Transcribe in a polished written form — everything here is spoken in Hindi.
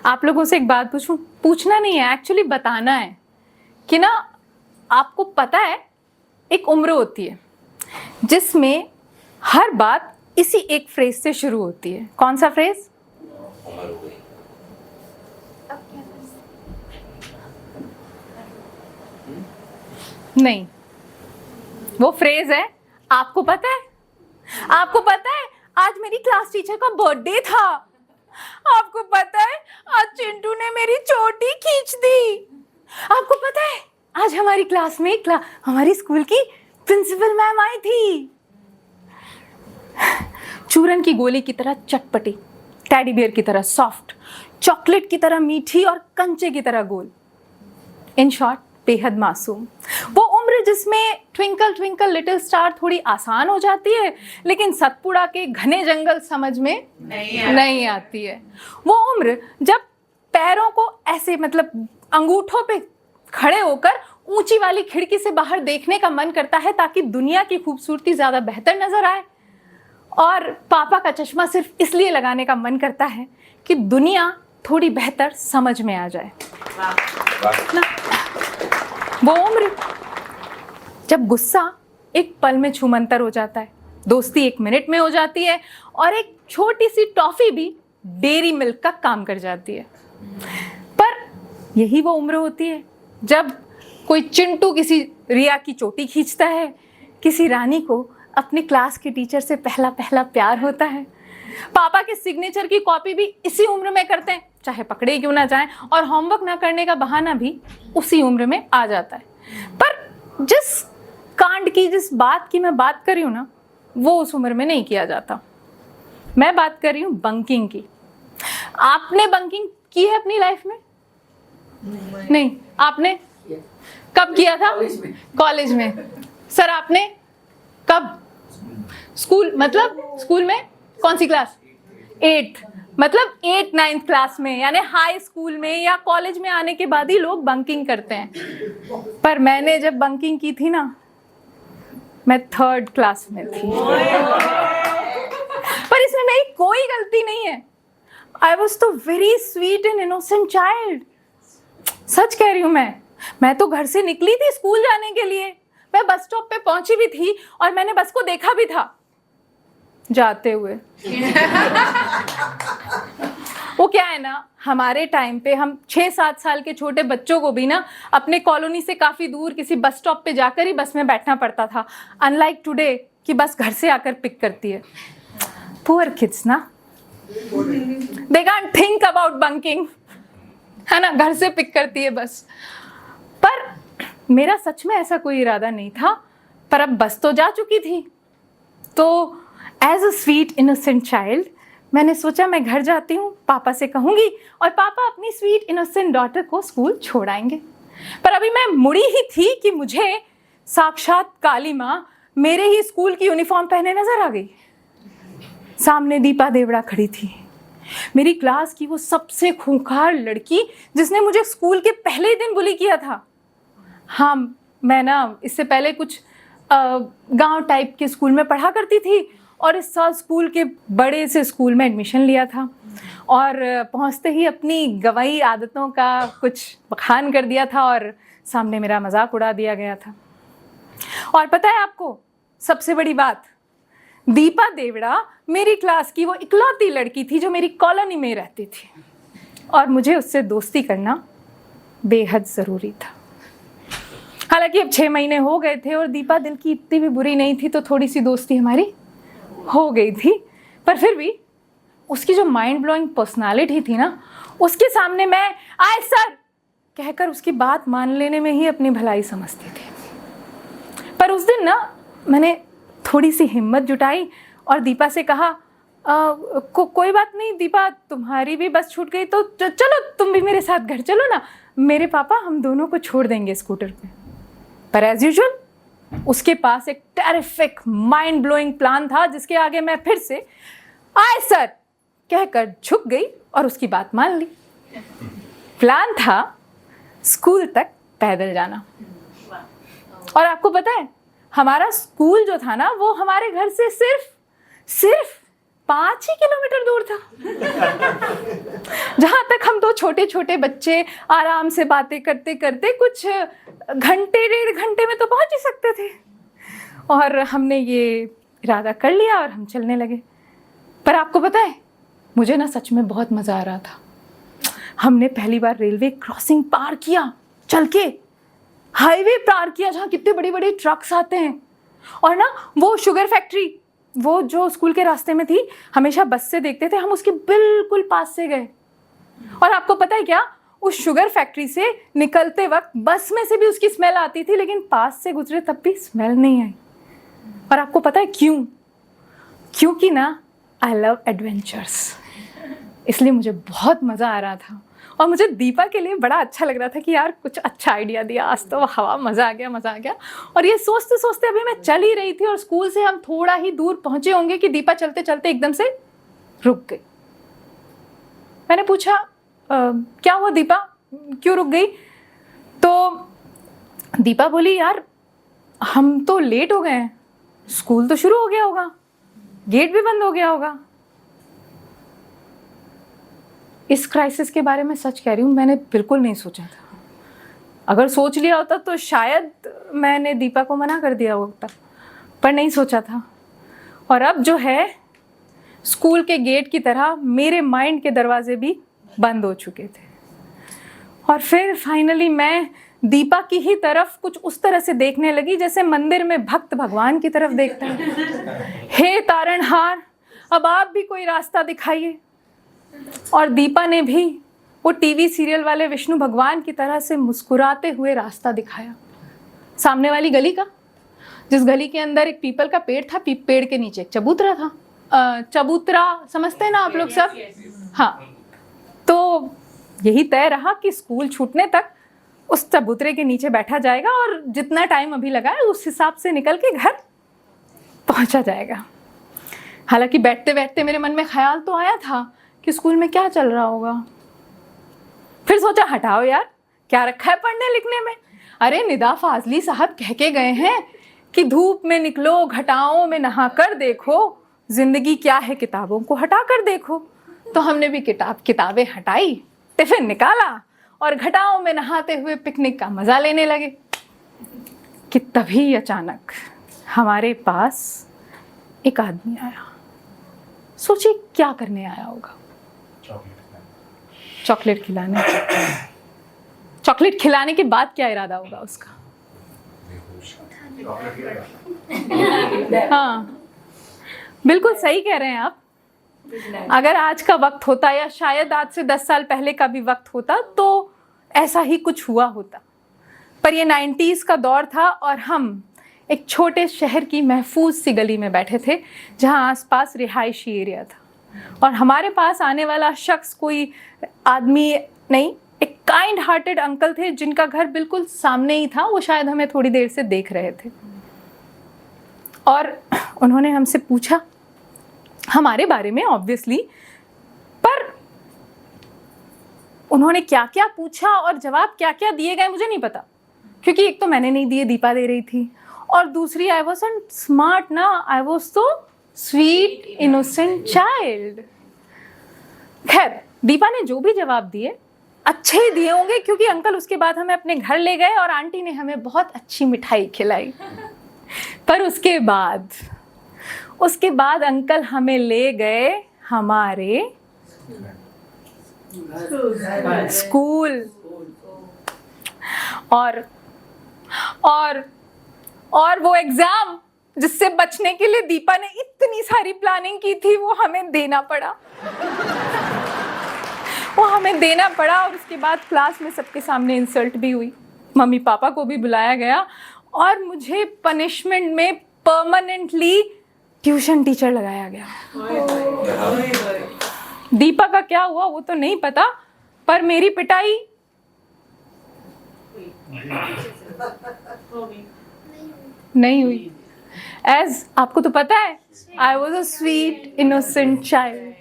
आप लोगों से एक बात पूछूं? पूछना नहीं है, एक्चुअली बताना है कि ना, आपको पता है एक उम्र होती है जिसमें हर बात इसी एक फ्रेज से शुरू होती है। कौन सा फ्रेज? नहीं, वो फ्रेज है, आपको पता है, आपको पता है आज मेरी क्लास टीचर का बर्थडे था। आपको पता है आज चिंटू ने मेरी चोटी खींच दी। आपको पता है आज हमारी क्लास में हमारी स्कूल की प्रिंसिपल मैम आई थी। चूरन की गोली की तरह चटपटी, टेडी बियर की तरह सॉफ्ट, चॉकलेट की तरह मीठी और कंचे की तरह गोल। इन शॉर्ट, बेहद मासूम। वो उम्र जिसमें ट्विंकल ट्विंकल लिटिल स्टार थोड़ी आसान हो जाती है, लेकिन सतपुड़ा के घने जंगल समझ में नहीं आती है। वो उम्र जब पैरों को ऐसे मतलब अंगूठों पे खड़े होकर ऊंची वाली खिड़की से बाहर देखने का मन करता है ताकि दुनिया की खूबसूरती ज्यादा बेहतर नजर आए, और पापा का चश्मा सिर्फ इसलिए लगाने का मन करता है कि दुनिया थोड़ी बेहतर समझ में आ जाए। वो उम्र जब गुस्सा एक पल में छूमंतर हो जाता है, दोस्ती एक मिनट में हो जाती है, और एक छोटी सी टॉफी भी डेयरी मिल्क का काम कर जाती है। पर यही वो उम्र होती है जब कोई चिंटू किसी रिया की चोटी खींचता है, किसी रानी को अपने क्लास के टीचर से पहला पहला प्यार होता है, पापा के सिग्नेचर की कॉपी भी इसी उम्र में करते हैं, चाहे पकड़े क्यों ना जाएं, और होमवर्क ना करने का बहाना भी उसी उम्र में आ जाता है। पर जिस कांड की, जिस बात की मैं बात कर रही हूँ ना, वो उस उम्र में नहीं किया जाता। मैं बात कर रही हूँ बंकिंग की। आपने बंकिंग की है अपनी लाइफ में? नहीं। आपने कब किया था? कॉलेज में। सर आपने कब? स्कूल मतलब स्कूल में कौन सी क्लास? 8th, मतलब 8th 9th क्लास में, यानी हाई स्कूल में या कॉलेज में आने के बाद ही लोग बंकिंग करते हैं। पर मैंने जब बंकिंग की थी ना, मैं 3rd क्लास में थी। पर इसमें मेरी कोई गलती नहीं है। आई वॉज तो very sweet and innocent child. सच कह रही हूँ मैं तो घर से निकली थी स्कूल जाने के लिए। मैं बस स्टॉप पे पहुंची भी थी और मैंने बस को देखा भी था जाते हुए। वो क्या है ना, हमारे टाइम पे हम 6-7 साल के छोटे बच्चों को भी ना अपने कॉलोनी से काफी दूर किसी बस स्टॉप पे जाकर ही बस में बैठना पड़ता था, अनलाइक टुडे कि बस घर से आकर पिक करती है। पुअर किड्स ना, they can't think about bunking, है ना, घर से पिक करती है बस। पर मेरा सच में ऐसा कोई इरादा नहीं था, पर अब बस तो जा चुकी थी, तो as a sweet innocent child मैंने सोचा मैं घर जाती हूँ, पापा से कहूँगी और पापा अपनी स्वीट इनोसेंट डॉटर को स्कूल छोड़ आएंगे। पर अभी मैं मुड़ी ही थी कि मुझे साक्षात काली माँ मेरे ही स्कूल की यूनिफॉर्म पहने नजर आ गई। सामने दीपा देवड़ा खड़ी थी, मेरी क्लास की वो सबसे खूंखार लड़की जिसने मुझे स्कूल के पहले ही दिन बुली किया था। हाँ, मैं ना इससे पहले कुछ गांव टाइप के स्कूल में पढ़ा करती थी और इस साल स्कूल के बड़े से स्कूल में एडमिशन लिया था, और पहुंचते ही अपनी गवाई आदतों का कुछ बखान कर दिया था और सामने मेरा मजाक उड़ा दिया गया था। और पता है आपको सबसे बड़ी बात, दीपा देवड़ा मेरी क्लास की वो इकलौती लड़की थी जो मेरी कॉलोनी में रहती थी, और मुझे उससे दोस्ती करना बेहद ज़रूरी था। हालांकि अब 6 महीने हो गए थे और दीपा दिल की इतनी भी बुरी नहीं थी, तो थोड़ी सी दोस्ती हमारी हो गई थी। पर फिर भी उसकी जो माइंड ब्लोइंग पर्सनालिटी थी ना, उसके सामने मैं आए सर कहकर उसकी बात मान लेने में ही अपनी भलाई समझती थी। पर उस दिन ना मैंने थोड़ी सी हिम्मत जुटाई और दीपा से कहा, कोई बात नहीं दीपा, तुम्हारी भी बस छूट गई तो चलो तुम भी मेरे साथ घर चलो ना, मेरे पापा हम दोनों को छोड़ देंगे स्कूटर पे। पर एज यूजुअल उसके पास एक टेरिफिक माइंड ब्लोइंग प्लान था जिसके आगे मैं फिर से आए सर कहकर झुक गई और उसकी बात मान ली। प्लान था स्कूल तक पैदल जाना, और आपको पता है हमारा स्कूल जो था ना वो हमारे घर से सिर्फ 5 ही किलोमीटर दूर था। जहां तक हम 2 छोटे छोटे बच्चे आराम से बातें करते करते कुछ घंटे 1.5 घंटे में तो पहुंच ही सकते थे। और हमने ये इरादा कर लिया और हम चलने लगे। पर आपको पता है, मुझे ना सच में बहुत मज़ा आ रहा था। हमने पहली बार रेलवे क्रॉसिंग पार किया, चल के हाईवे पार किया जहाँ कितने बड़े बड़े ट्रक्स आते हैं। और ना वो शुगर फैक्ट्री, वो जो स्कूल के रास्ते में थी, हमेशा बस से देखते थे, हम उसके बिल्कुल पास से गए। और आपको पता है क्या, उस शुगर फैक्ट्री से निकलते वक्त बस में से भी उसकी स्मेल आती थी, लेकिन पास से गुजरे तब भी स्मेल नहीं आई। और आपको पता है क्यों? क्योंकि ना आई लव एडवेंचर्स, इसलिए मुझे बहुत मज़ा आ रहा था। और मुझे दीपा के लिए बड़ा अच्छा लग रहा था कि यार कुछ अच्छा आइडिया दिया आज तो, हवा मज़ा आ गया, मज़ा आ गया। और ये सोचते सोचते अभी मैं चल ही रही थी और स्कूल से हम थोड़ा ही दूर पहुंचे होंगे कि दीपा चलते चलते एकदम से रुक गई। मैंने पूछा क्या हुआ दीपा, क्यों रुक गई? तो दीपा बोली, यार हम तो लेट हो गए हैं, स्कूल तो शुरू हो गया होगा, गेट भी बंद हो गया होगा। इस क्राइसिस के बारे में सच कह रही हूँ, मैंने बिल्कुल नहीं सोचा था। अगर सोच लिया होता तो शायद मैंने दीपा को मना कर दिया होता, पर नहीं सोचा था। और अब जो है, स्कूल के गेट की तरह मेरे माइंड के दरवाजे भी बंद हो चुके थे। और फिर फाइनली मैं दीपा की ही तरफ कुछ उस तरह से देखने लगी जैसे मंदिर में भक्त भगवान की तरफ देखता है। हे तारणहार, अब आप भी कोई रास्ता दिखाइए। और दीपा ने भी वो टीवी सीरियल वाले विष्णु भगवान की तरह से मुस्कुराते हुए रास्ता दिखाया, सामने वाली गली का, जिस गली के अंदर एक पीपल का पेड़ था, पेड़ के नीचे एक चबूतरा था। चबूतरा समझते हैं ना आप लोग सब? हाँ, तो यही तय रहा कि स्कूल छूटने तक उस चबूतरे के नीचे बैठा जाएगा और जितना टाइम अभी लगा है उस हिसाब से निकल के घर पहुंचा जाएगा। हालांकि बैठते बैठते मेरे मन में ख्याल तो आया था कि स्कूल में क्या चल रहा होगा। फिर सोचा, हटाओ यार, क्या रखा है पढ़ने लिखने में? अरे निदा फाजली साहब कह के गए हैं कि धूप में निकलो, घटाओं में नहा कर देखो, जिंदगी क्या है किताबों को हटा कर देखो। तो हमने भी किताबें हटाई, टिफिन निकाला और घटाओं में नहाते हुए पिकनिक का मजा लेने लगे कि तभी अचानक हमारे पास एक आदमी आया। सोचिए क्या करने आया होगा? चॉकलेट खिलाने। चॉकलेट खिलाने के बाद क्या इरादा होगा उसका? हाँ, बिल्कुल सही कह रहे हैं आप। अगर आज का वक्त होता या शायद आज से 10 साल पहले का भी वक्त होता तो ऐसा ही कुछ हुआ होता। पर ये 90s का दौर था और हम एक छोटे शहर की महफूज सी गली में बैठे थे जहाँ आसपास रिहायशी एरिया था। और हमारे पास आने वाला शख्स कोई आदमी नहीं, एक काइंड हार्टेड अंकल थे जिनका घर बिल्कुल सामने ही था। वो शायद हमें थोड़ी देर से देख रहे थे और उन्होंने हमसे पूछा हमारे बारे में ऑब्वियसली, पर उन्होंने क्या क्या पूछा और जवाब क्या क्या दिए गए मुझे नहीं पता, क्योंकि एक तो मैंने नहीं दिए, दीपा दे रही थी, और दूसरी आई वॉज़न्ट स्मार्ट ना, I was so sweet innocent child. खैर, दीपा ने जो भी जवाब दिए अच्छे ही दिए होंगे, क्योंकि अंकल उसके बाद हमें अपने घर ले गए और आंटी ने हमें बहुत अच्छी मिठाई खिलाई। पर उसके बाद अंकल हमें ले गए हमारे स्कूल। और वो एग्जाम जिससे बचने के लिए दीपा ने इतनी सारी प्लानिंग की थी, वो हमें देना पड़ा। और उसके बाद क्लास में सबके सामने इंसल्ट भी हुई, मम्मी पापा को भी बुलाया गया और मुझे पनिशमेंट में परमानेंटली ट्यूशन टीचर लगाया गया। दीपा का क्या हुआ वो तो नहीं पता, पर मेरी पिटाई नहीं हुई। एज आपको तो पता है, I was a sweet innocent child.